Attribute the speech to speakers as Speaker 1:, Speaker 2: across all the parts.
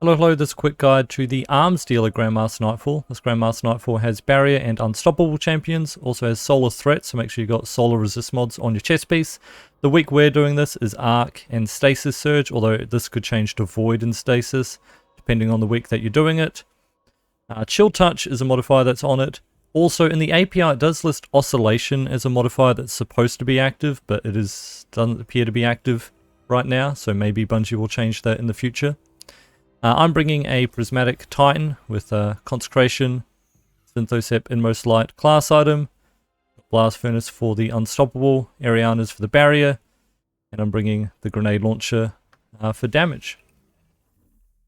Speaker 1: Hello, hello, this is a quick guide to the arms dealer Grandmaster Nightfall. This Grandmaster Nightfall has barrier and unstoppable champions, also has solar threat, so make sure you got solar resist mods on your chest piece. The week we're doing this is arc and stasis surge, although this could change to void and stasis, depending on the week that you're doing it. Chill touch is a modifier that's on it. Also in the API it does list oscillation as a modifier that's supposed to be active, but it doesn't appear to be active right now, so maybe Bungie will change that in the future. I'm bringing a Prismatic Titan with Consecration, Synthosep Inmost Light class item, Blast Furnace for the Unstoppable, Ariana's for the Barrier, and I'm bringing the Grenade Launcher for damage.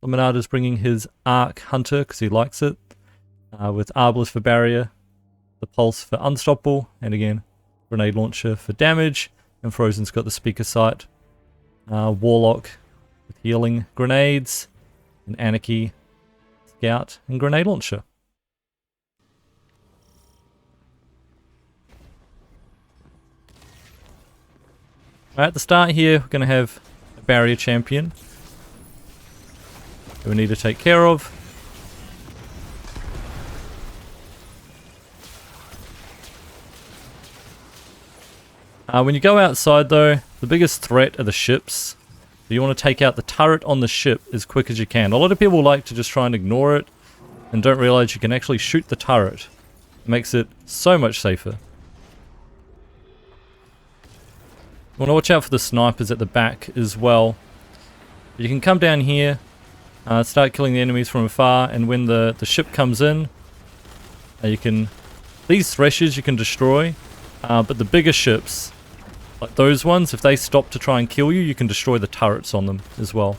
Speaker 1: Lemonade is bringing his Arc Hunter because he likes it, with Arbalest for Barrier, the Pulse for Unstoppable, and again, Grenade Launcher for damage, and Frozen's got the Speaker Sight, Warlock with Healing Grenades, and Anarchy, Scout, and Grenade Launcher. Alright, at the start here, we're going to have a barrier champion that we need to take care of. When you go outside though, the biggest threat are the ships. So you want to take out the turret on the ship as quick as you can. A lot of people like to just try and ignore it and don't realize you can actually shoot the turret. It makes it so much safer. You want to watch out for the snipers at the back as well. You can come down here, start killing the enemies from afar, and when the ship comes in, these threshers you can destroy, but the bigger ships, like those ones, if they stop to try and kill you, you can destroy the turrets on them as well.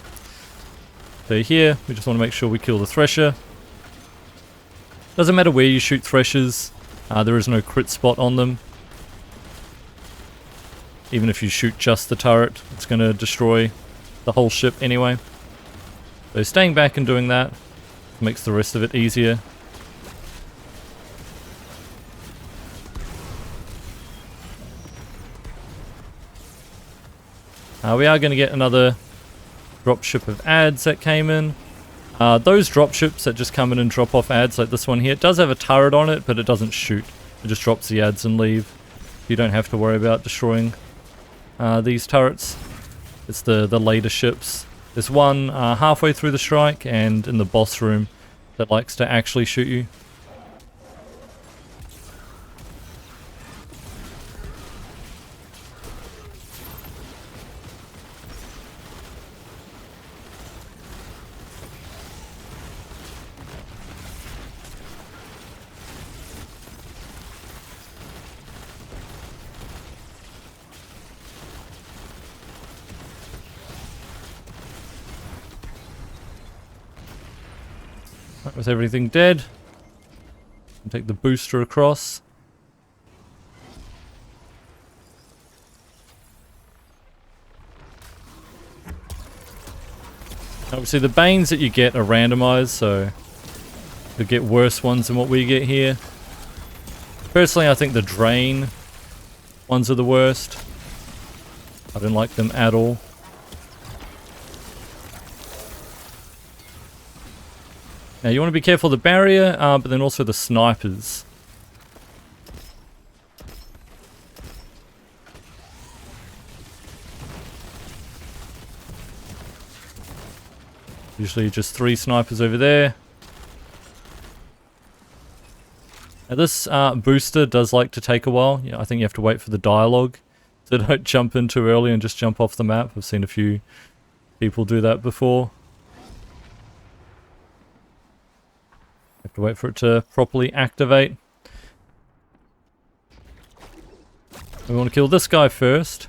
Speaker 1: So here, we just want to make sure we kill the Thresher. Doesn't matter where you shoot Threshers, there is no crit spot on them. Even if you shoot just the turret, it's going to destroy the whole ship anyway. So staying back and doing that makes the rest of it easier. We are going to get another dropship of ads that came in. Those dropships that just come in and drop off ads, like this one here, it does have a turret on it, but it doesn't shoot. It just drops the ads and leave. You don't have to worry about destroying these turrets. It's the later ships. There's one halfway through the strike and in the boss room that likes to actually shoot you. With everything dead, take the booster across. Obviously the Banes that you get are randomized, so you'll get worse ones than what we get here. Personally, I think the Drain ones are the worst. I don't like them at all. Now you want to be careful of the barrier, but then also the snipers. Usually just 3 snipers over there. Now this booster does like to take a while. Yeah, I think you have to wait for the dialogue. So don't jump in too early and just jump off the map. I've seen a few people do that before. Have to wait for it to properly activate. We want to kill this guy first.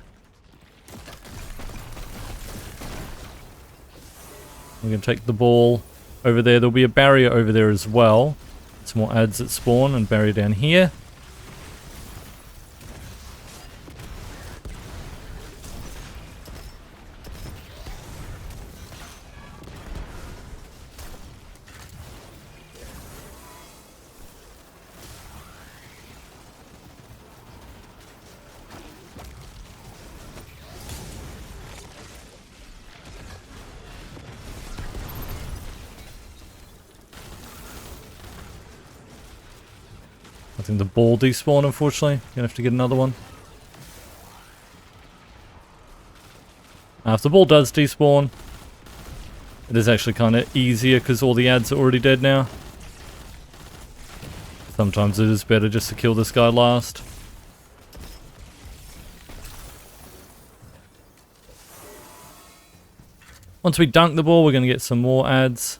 Speaker 1: We're going to take the ball over there. There'll be a barrier over there as well. Some more ads that spawn and barrier down here. I think the ball despawned, unfortunately. Gonna have to get another one. If the ball does despawn, it is actually kind of easier because all the ads are already dead now. Sometimes it is better just to kill this guy last. Once we dunk the ball, we're going to get some more ads.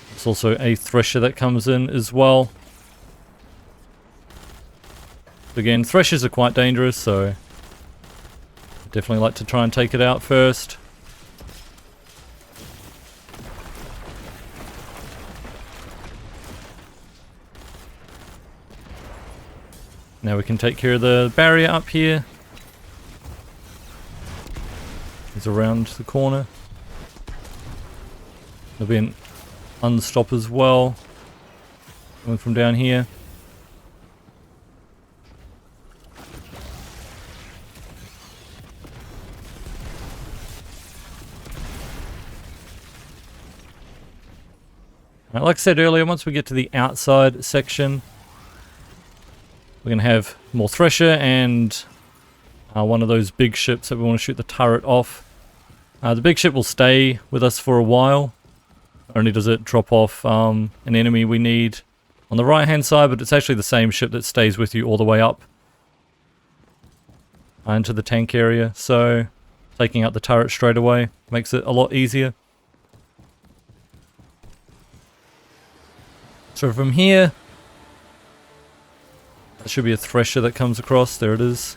Speaker 1: There's also a thresher that comes in as well. Again, threshers are quite dangerous, so I definitely like to try and take it out first. Now we can take care of the barrier up here. He's around the corner. There'll be an unstop as well, coming from down here. Right, like I said earlier, once we get to the outside section, we're going to have more thresher and one of those big ships that we want to shoot the turret off. The big ship will stay with us for a while. Only does it drop off an enemy we need on the right hand side, but it's actually the same ship that stays with you all the way up into the tank area. So taking out the turret straight away makes it a lot easier. So from here, there should be a thresher that comes across. There it is.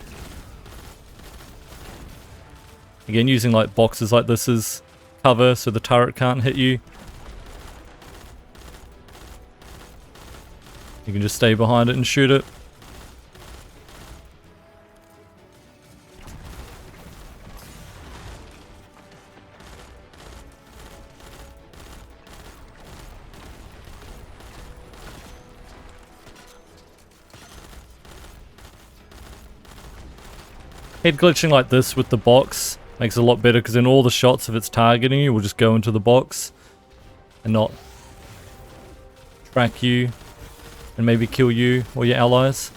Speaker 1: Again, using like boxes like this as cover so the turret can't hit you. You can just stay behind it and shoot it. Head glitching like this with the box makes it a lot better because in all the shots, if it's targeting you, will just go into the box and not track you and maybe kill you or your allies.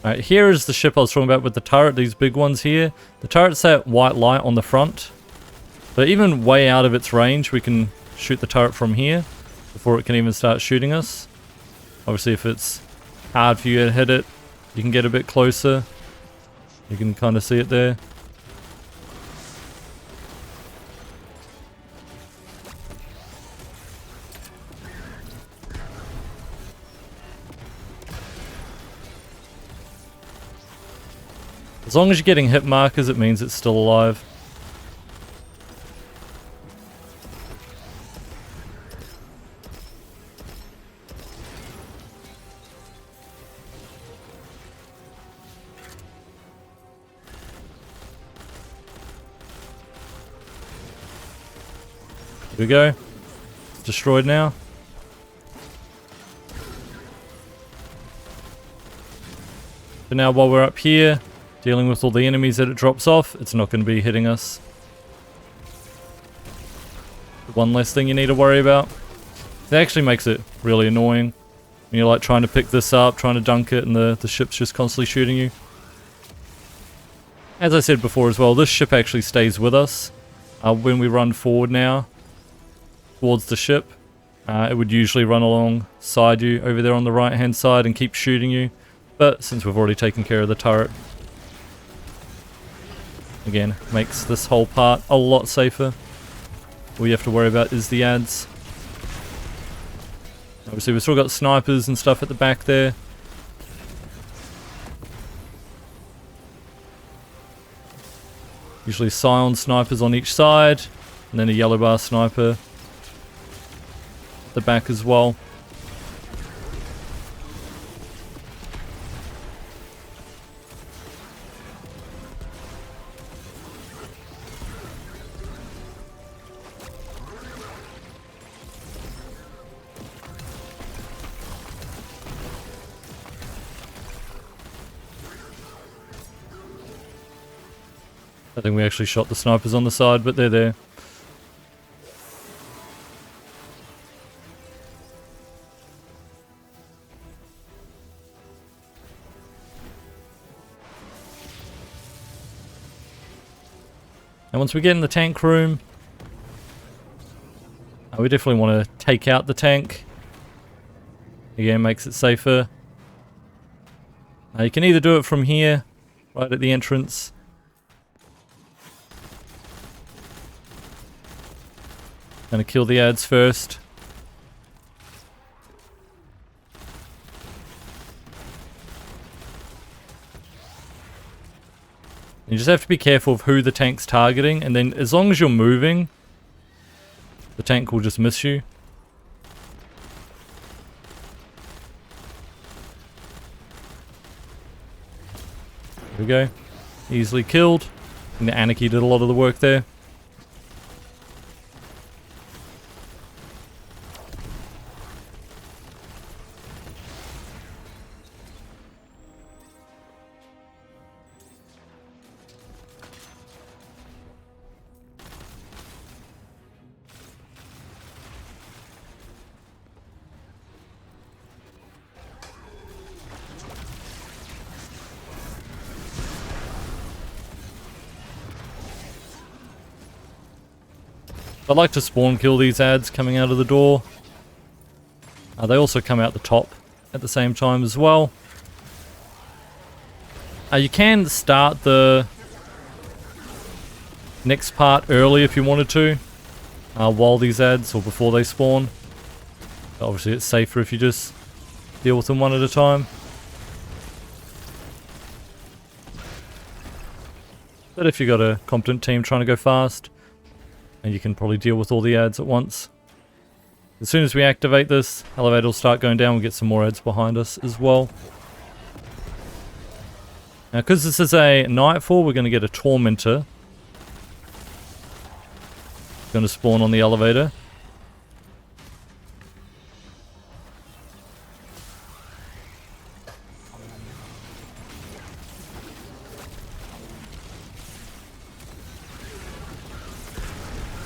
Speaker 1: Alright, here is the ship I was talking about with the turret, these big ones here. The turret's that white light on the front. But even way out of its range, we can shoot the turret from here before it can even start shooting us. Obviously, if it's hard for you to hit it, you can get a bit closer. You can kind of see it there. As long as you're getting hit markers, it means it's still alive. Here we go. It's destroyed now. So now while we're up here, dealing with all the enemies that it drops off, it's not going to be hitting us. One less thing you need to worry about. It actually makes it really annoying when you're like trying to pick this up, trying to dunk it, and the ship's just constantly shooting you. As I said before as well, this ship actually stays with us. When we run forward now towards the ship, it would usually run alongside you over there on the right hand side and keep shooting you. But since we've already taken care of the turret, again, makes this whole part a lot safer. All you have to worry about is the ads. Obviously we've still got snipers and stuff at the back there. Usually Scion snipers on each side, and then a yellow bar sniper at the back as well. I think we actually shot the snipers on the side, but they're there. And once we get in the tank room, we definitely want to take out the tank. Again, makes it safer. You can either do it from here, right at the entrance. Gonna kill the ads first. You just have to be careful of who the tank's targeting, and then as long as you're moving, the tank will just miss you. There we go. Easily killed. And the Anarchy did a lot of the work there. I like to spawn kill these ads coming out of the door. They also come out the top at the same time as well. You can start the next part early if you wanted to, while these ads or before they spawn. Obviously it's safer if you just deal with them one at a time. But if you've got a competent team trying to go fast, and you can probably deal with all the ads at once. As soon as we activate this, elevator will start going down. We'll get some more ads behind us as well. Now, because this is a Nightfall, we're going to get a Tormentor. Going to spawn on the elevator.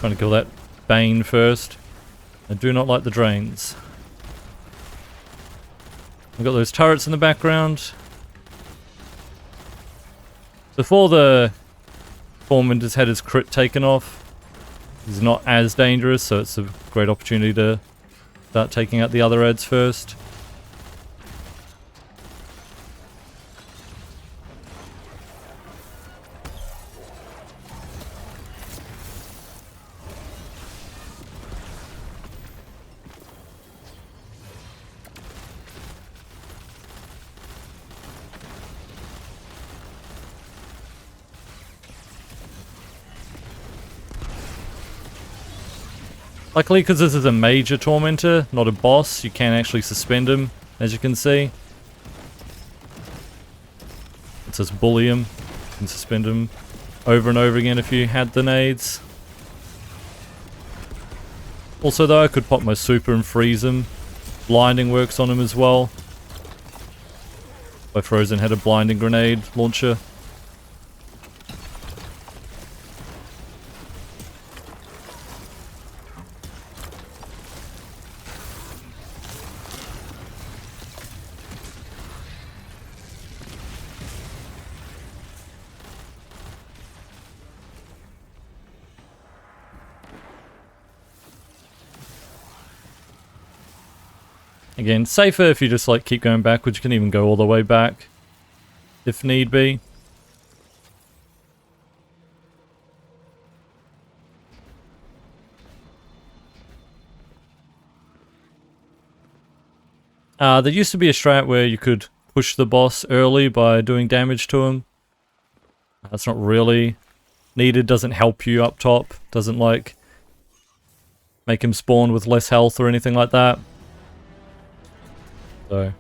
Speaker 1: Trying to kill that Bane first. I do not like the drains. We've got those turrets in the background. Before the Tormentor's had his crit taken off, he's not as dangerous, so it's a great opportunity to start taking out the other ads first. Luckily, because this is a major Tormentor, not a boss, you can actually suspend him, as you can see. It says bully him. You can suspend him over and over again if you had the nades. Also though, I could pop my super and freeze him. Blinding works on him as well. My Frozen had a blinding grenade launcher. Again, safer if you just like keep going backwards. You can even go all the way back if need be. There used to be a strat where you could push the boss early by doing damage to him. That's not really needed, doesn't help you up top, doesn't like make him spawn with less health or anything like that. So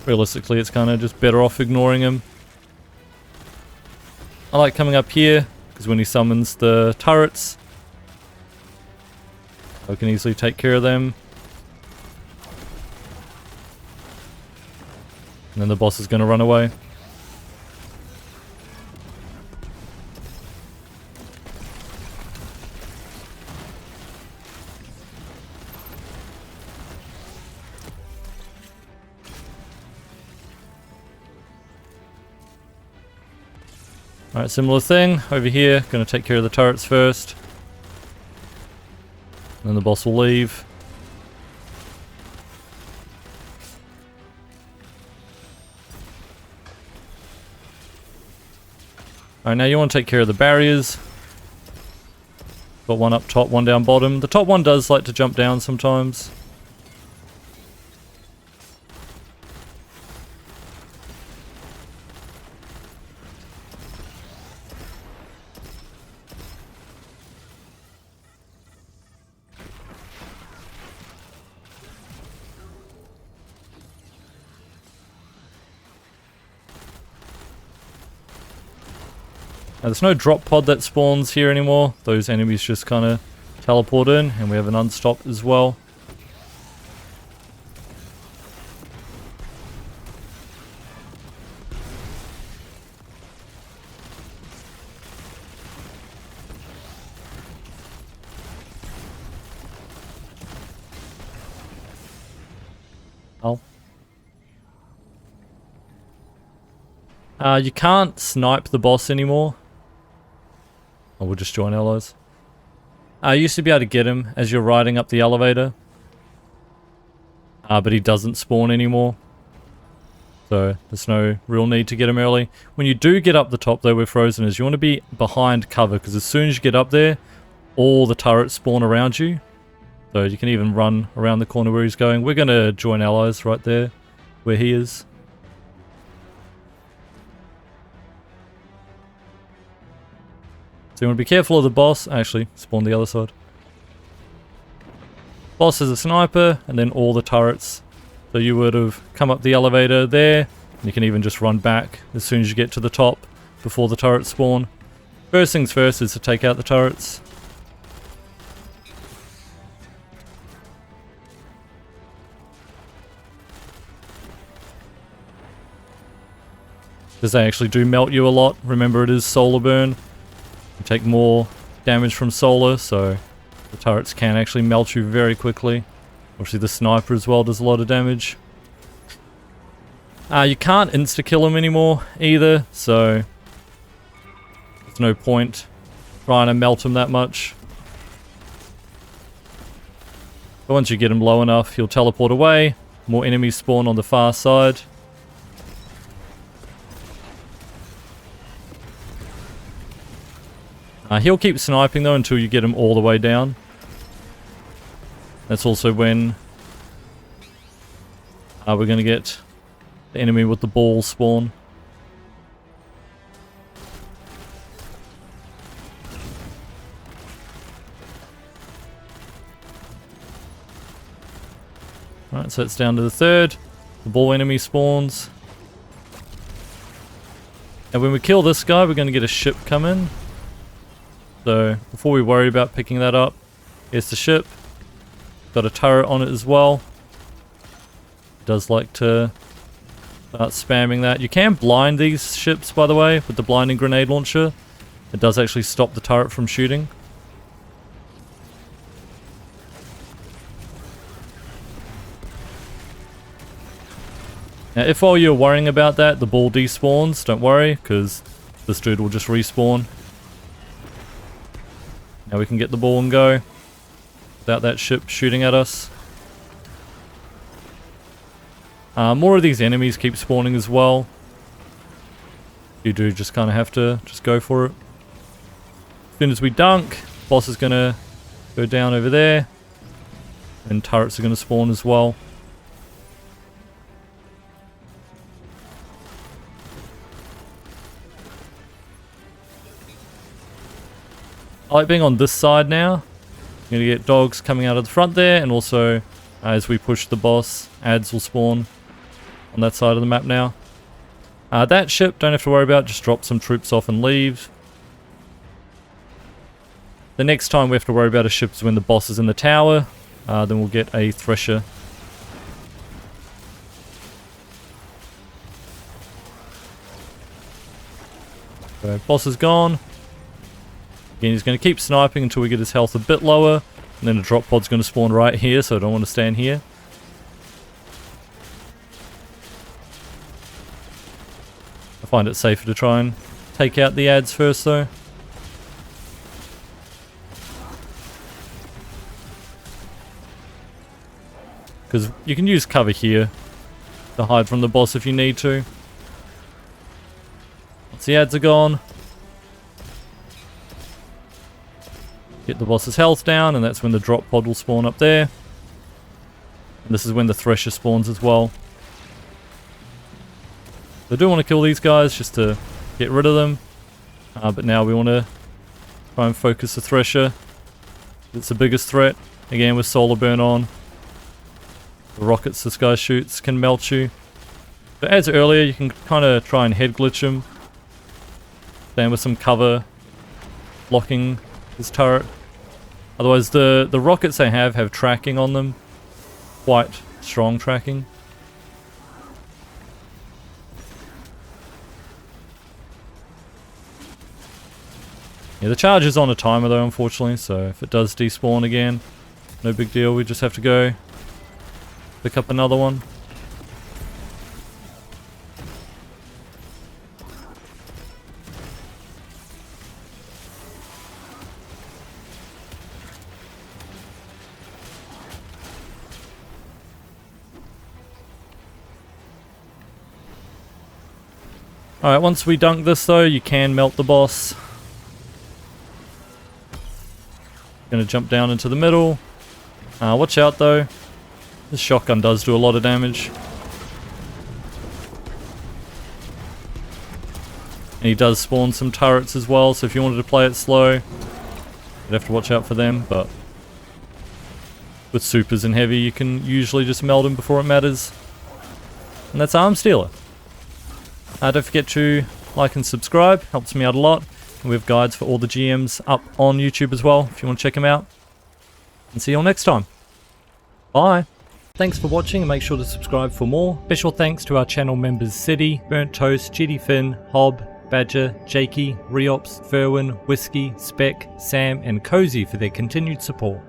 Speaker 1: realistically it's kind of just better off ignoring him. I like coming up here because when he summons the turrets, I can easily take care of them. And then the boss is going to run away. Alright, similar thing over here. Gonna take care of the turrets first. Then the boss will leave. Alright, now you want to take care of the barriers. Got one up top, one down bottom. The top one does like to jump down sometimes. Now, there's no drop pod that spawns here anymore. Those enemies just kind of teleport in, and we have an unstop as well. Oh. You can't snipe the boss anymore. Oh, we'll just join allies. You used to be able to get him as you're riding up the elevator. But he doesn't spawn anymore. So there's no real need to get him early. When you do get up the top though where Frozen is, you want to be behind cover, because as soon as you get up there, all the turrets spawn around you. So you can even run around the corner where he's going. We're going to join allies right there where he is. So you want to be careful of the boss. Actually, spawn the other side. Boss is a sniper, and then all the turrets. So you would have come up the elevator there, and you can even just run back as soon as you get to the top before the turrets spawn. First things first is to take out the turrets. Because they actually do melt you a lot. Remember, it is solar burn. You take more damage from solar, so the turrets can actually melt you very quickly. Obviously the sniper as well does a lot of damage. You can't insta-kill him anymore either, so there's no point trying to melt him that much. But once you get him low enough, he'll teleport away. More enemies spawn on the far side. He'll keep sniping though until you get him all the way down. That's also when we're going to get the enemy with the ball spawn. Alright, so it's down to the third. The ball enemy spawns. And when we kill this guy, we're going to get a ship come in. So, before we worry about picking that up, here's the ship. Got a turret on it as well. It does like to start spamming that. You can blind these ships, by the way, with the blinding grenade launcher. It does actually stop the turret from shooting. Now, if while you're worrying about that, the ball despawns, don't worry, because this dude will just respawn. Now we can get the ball and go without that ship shooting at us. More of these enemies keep spawning as well. You do just kind of have to just go for it. As soon as we dunk, boss is going to go down over there. And turrets are going to spawn as well. I like being on this side now. You're going to get dogs coming out of the front there, and also as we push the boss, ads will spawn on that side of the map now. That ship, don't have to worry about, just drop some troops off and leave. The next time we have to worry about a ship is when the boss is in the tower, then we'll get a thresher. So, boss is gone. Again, he's going to keep sniping until we get his health a bit lower, and then the drop pod's going to spawn right here, so I don't want to stand here. I find it safer to try and take out the ads first though. Because you can use cover here to hide from the boss if you need to. Once the ads are gone, get the boss's health down, and that's when the drop pod will spawn up there. And this is when the Thresher spawns as well. I do want to kill these guys just to get rid of them. But now we want to try and focus the Thresher. It's the biggest threat. Again, with solar burn on. The rockets this guy shoots can melt you. But as earlier, you can kind of try and head glitch him. Then with some cover blocking his turret. Otherwise, the rockets they have tracking on them. Quite strong tracking. Yeah, the charge is on a timer though, unfortunately, so if it does despawn again, no big deal, we just have to go pick up another one. Alright, once we dunk this though, you can melt the boss. Gonna jump down into the middle. Watch out though. This shotgun does do a lot of damage. And he does spawn some turrets as well, so if you wanted to play it slow, you'd have to watch out for them, but with supers and heavy you can usually just melt him before it matters. And that's Arm Stealer. Don't forget to like and subscribe, helps me out a lot. And we have guides for all the GMs up on YouTube as well, if you want to check them out. And see you all next time. Bye. Thanks for watching and make sure to subscribe for more. Special thanks to our channel members City, Burnt Toast, GD Finn, Hob, Badger, Jakey, Reops, Ferwin, Whiskey, Spec, Sam and Cozy for their continued support.